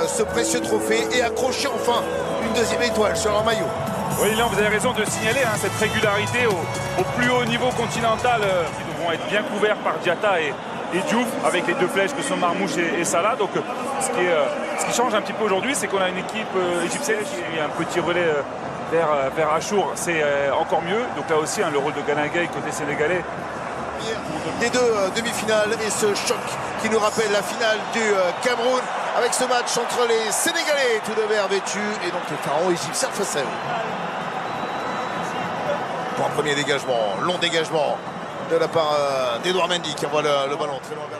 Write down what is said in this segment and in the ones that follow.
ce précieux trophée et accrocher enfin une deuxième étoile sur leur maillot. Oui, Lilian, vous avez raison de signaler cette régularité au plus haut niveau continental qui devront être bien couverts par Diatta et Diouf, avec les deux flèches que sont Marmouche et Salah. Donc ce qui change un petit peu aujourd'hui, c'est qu'on a une équipe égyptienne qui a un petit relais vers Achour, c'est encore mieux. Donc là aussi, le rôle de Gana Gueye côté sénégalais. Des deux demi-finales et ce choc qui nous rappelle la finale du Cameroun avec ce match entre les Sénégalais tout de vert vêtus et donc les pharaons égyptiens face à eux. Pour un premier dégagement, long dégagement de la part d'Edouard Mendy qui envoie le ballon très loin vers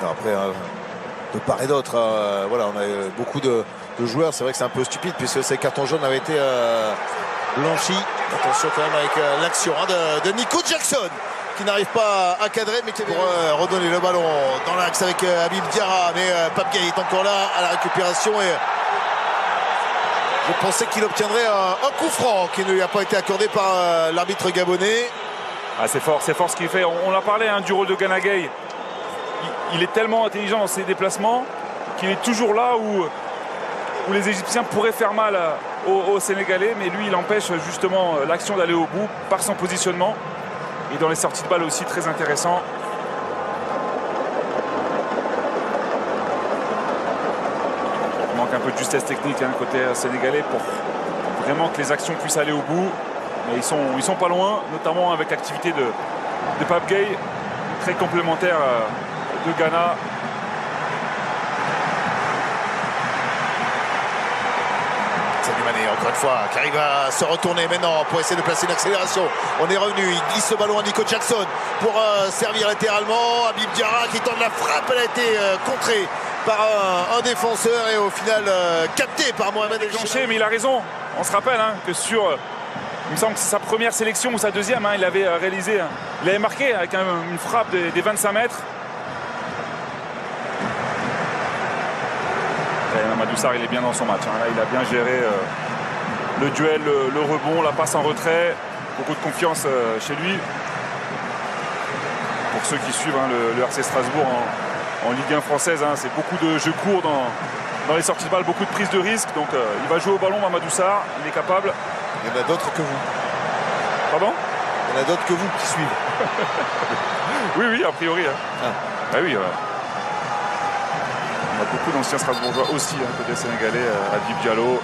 la... Après, de part et d'autre, voilà, on a beaucoup de joueurs. C'est vrai que c'est un peu stupide puisque ces cartons jaunes avaient été blanchis. Attention quand même avec l'action de Nico Jackson qui n'arrive pas à cadrer mais qui pour redonner le ballon dans l'axe avec Habib Diarra. Mais Pape Gueye est encore là à la récupération et je pensais qu'il obtiendrait un coup franc qui ne lui a pas été accordé par l'arbitre gabonais. Ah, c'est fort ce qu'il fait. On a parlé du rôle de Gana Gueye. Il est tellement intelligent dans ses déplacements qu'il est toujours là où les Égyptiens pourraient faire mal aux Sénégalais, mais lui il empêche justement l'action d'aller au bout par son positionnement et dans les sorties de balle aussi très intéressant. Il manque un peu de justesse technique côté sénégalais pour vraiment que les actions puissent aller au bout, mais ils sont pas loin, notamment avec l'activité de Pape Gueye, très complémentaire de Ghana. Encore une fois, qui arrive à se retourner maintenant pour essayer de placer une accélération. On est revenu, il glisse le ballon à Nico Jackson pour servir latéralement. Habib Diarra qui tente la frappe, elle a été contrée par un défenseur et au final capté par Mohamed El Chenaoui. Mais il a raison, on se rappelle que il me semble que c'est sa première sélection ou sa deuxième, il avait réalisé, il avait marqué avec une frappe des 25 mètres. Mamadou Sarr, il est bien dans son match. Là, il a bien géré le duel, le rebond, la passe en retrait. Beaucoup de confiance chez lui. Pour ceux qui suivent le RC Strasbourg en Ligue 1 française, c'est beaucoup de jeux courts dans les sorties de balle, beaucoup de prises de risque. Donc il va jouer au ballon, Mamadou Sarr. Il est capable. Il y en a d'autres que vous. Pardon? Il y en a d'autres que vous qui suivent. Oui, a priori. Ah oui, on a beaucoup d'anciens Strasbourgeois aussi côté sénégalais. Habib Diallo,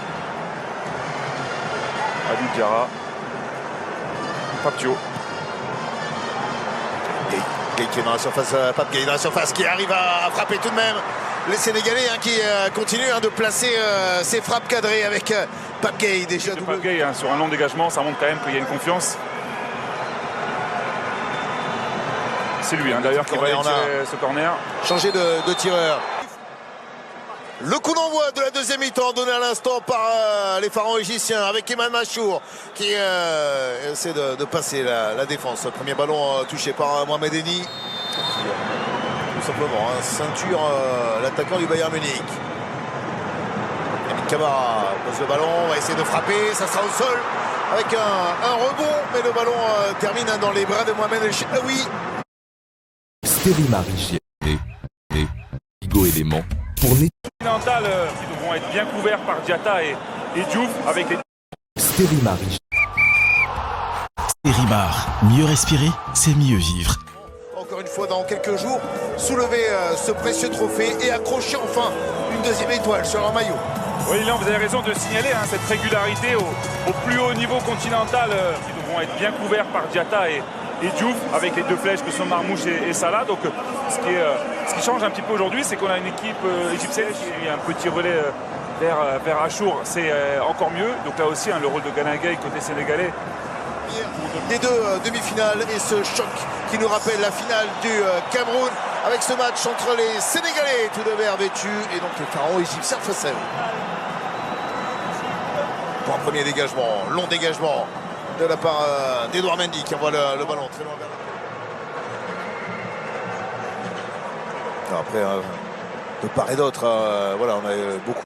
Habib Diarra, Pape Thio. Gueye qui est dans la surface, Pape Gueye dans la surface qui arrive à frapper tout de même. Les Sénégalais qui continuent de placer ses frappes cadrées avec Pape Gueye déjà. Pape Gueye sur un long dégagement, ça montre quand même qu'il y a une confiance. C'est lui d'ailleurs qui va tirer ce corner. Changer de tireur. Le coup d'envoi de la deuxième mi-temps donné à l'instant par les pharaons égyptiens avec Eman Machour qui essaie de passer la défense. Le premier ballon touché par Mohamed Eni. Tout simplement, ceinture l'attaquant du Bayern Munich. Emile Camara pose le ballon, va essayer de frapper, ça sera au sol avec un rebond, mais le ballon termine dans les bras de Mohamed El Chenaoui. Stérimar et Hugo Élément pour les qui devront être bien couverts par Diatta et Diouf avec les... Stérimar. Stérimar, mieux respirer, c'est mieux vivre. Encore une fois dans quelques jours, soulever ce précieux trophée et accrocher enfin une deuxième étoile sur leur maillot. Oui, Lilian, vous avez raison de signaler cette régularité au plus haut niveau continental qui devront être bien couverts par Diatta et Diouf avec les deux flèches que sont Marmouche et Salah. Donc ce qui change un petit peu aujourd'hui, c'est qu'on a une équipe égyptienne qui a un petit relais vers Achour, c'est encore mieux. Donc là aussi, le rôle de Gana Gueye côté sénégalais. Des deux demi-finales et ce choc qui nous rappelle la finale du Cameroun avec ce match entre les Sénégalais tout de vert vêtus et donc les pharaons égyptiens face à eux. Pour un premier dégagement, long dégagement de la part d'Edouard Mendy qui envoie le ballon très loin vers la... Après, de part et d'autre, voilà, on a beaucoup.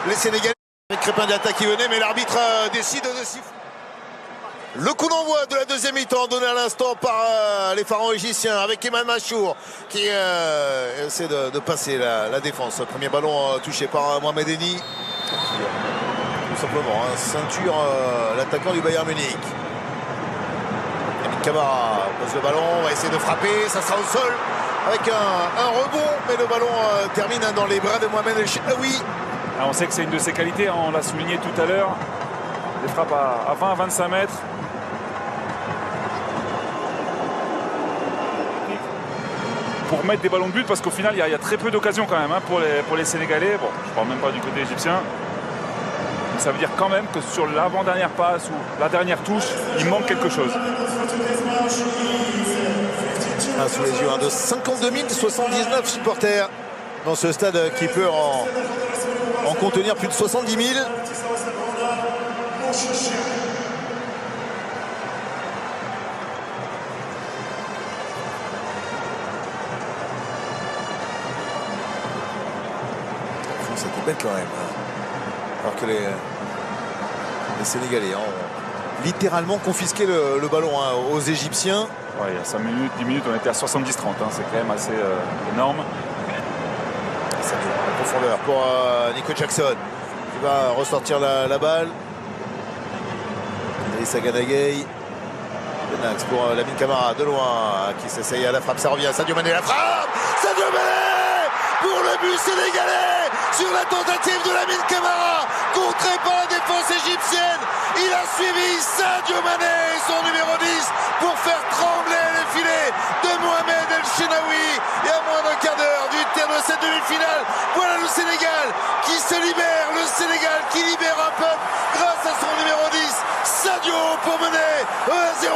Les Sénégalais avec Crépin Diatta qui venait, mais l'arbitre décide de siffler. Le coup d'envoi de la deuxième mi-temps donné à l'instant par les pharaons égyptiens avec Eman Machour qui essaie de passer la défense. Premier ballon touché par Mohamed Eni. Tout simplement, ceinture l'attaquant du Bayern Munich. Lamine Camara pose le ballon, va essayer de frapper, ça sera au sol avec un rebond, mais le ballon termine dans les bras de Mohamed El Chenaoui. On sait que c'est une de ses qualités, on l'a souligné tout à l'heure. Des frappes à 20-25 mètres. Pour mettre des ballons de but, parce qu'au final, il y a très peu d'occasions quand même pour les Sénégalais. Bon, je ne parle même pas du côté égyptien. Mais ça veut dire quand même que sur l'avant-dernière passe ou la dernière touche, il manque quelque chose. Sous les yeux de 52 079 supporters dans ce stade qui peut en contenir plus de 70 000. C'était bête quand même. Alors que les Sénégalais ont littéralement confisqué le ballon aux Égyptiens. Ouais, il y a 5 minutes, 10 minutes, on était à 70-30. C'est quand même assez énorme. La profondeur pour Nico Jackson qui va ressortir la balle. Idrissa Gana Gueye. Benax pour Lamine Camara de loin qui s'essaye à la frappe. Ça revient. Sadio Mané la frappe. Sadio Mané pour le but sénégalais sur la tentative de Lamine Camara contré par la défense égyptienne. Il a suivi Sadio Mané, son numéro 10, pour faire trembler les filets de Mohamed El Chenaoui. Et à moins d'un quart d'heure du terme de cette demi-finale, voilà le Sénégal qui se libère, le Sénégal qui libère un peuple grâce à son numéro 10, Sadio, pour mener 1-0.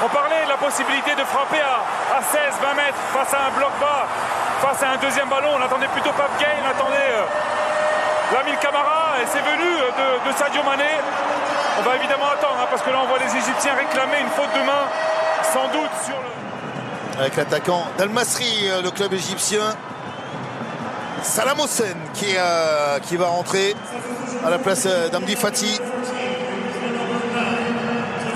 On parlait de la possibilité de frapper à 16-20 mètres face à un bloc bas, face à un deuxième ballon. On attendait plutôt Pape Gueye, on attendait Lamine Camara, et c'est venu de Sadio Mané. On va évidemment attendre, parce que là on voit les Égyptiens réclamer une faute de main, sans doute sur le... Avec l'attaquant d'Al Masry, le club égyptien. Salam Hossein qui va rentrer à la place d'Amdi Fati.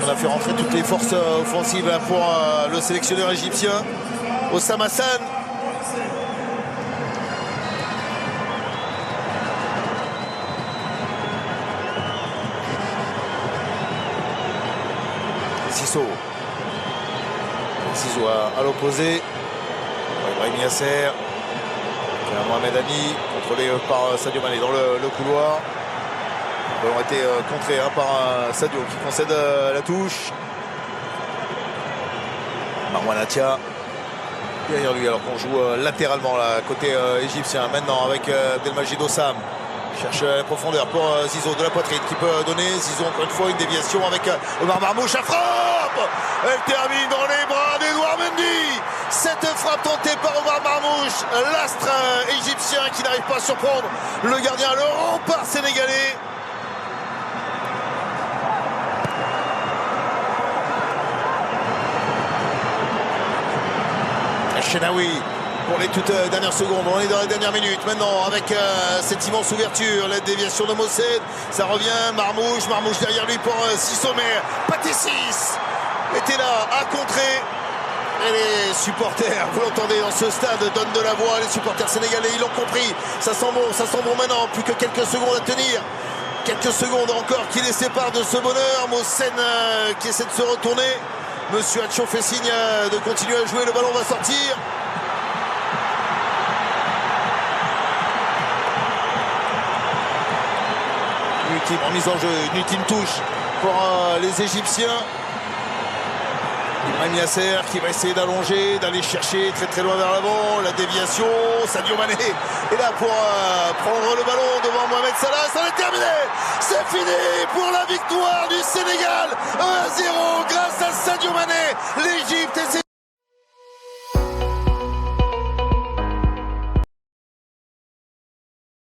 On a fait rentrer toutes les forces offensives pour le sélectionneur égyptien Oussam Hassan. Ciseaux à l'opposé. Ibrahim Yasser. Mohamed Eni contrôlé par Sadio Mané dans le couloir. Le ballon a été contré par Sadio qui concède la touche. Marwan Atia derrière lui alors qu'on joue latéralement là, côté égyptien maintenant avec Abdelmajid Ossam. Cherche la profondeur pour Zizou de la poitrine qui peut donner. Zizou encore une fois une déviation avec Omar Marmouche. La frappe, elle termine dans les bras d'Edouard Mendy. Cette frappe tentée par Omar Marmouche, l'astre égyptien qui n'arrive pas à surprendre le gardien, le rempart sénégalais. Chenaoui pour les toutes dernières secondes. On est dans les dernières minutes maintenant avec cette immense ouverture, la déviation de Mossed. Ça revient, Marmouche derrière lui pour Sissomer. Patissis était là à contrer. Et les supporters, vous l'entendez dans ce stade, donnent de la voix. Les supporters sénégalais, ils l'ont compris. Ça sent bon maintenant. Plus que quelques secondes à tenir. Quelques secondes encore qui les séparent de ce bonheur. Mossed qui essaie de se retourner. Monsieur Hatcho fait signe de continuer à jouer. Le ballon va sortir. Une ultime remise en jeu, une ultime touche pour les Égyptiens. Ibrahim Yasser qui va essayer d'allonger, d'aller chercher très loin vers l'avant. La déviation, Sadio Mané est là pour prendre le ballon devant Mohamed Salah. Ça est terminé, c'est fini pour la victoire du Sénégal. 1-0 grâce à Sadio Mané. L'Égypte et ses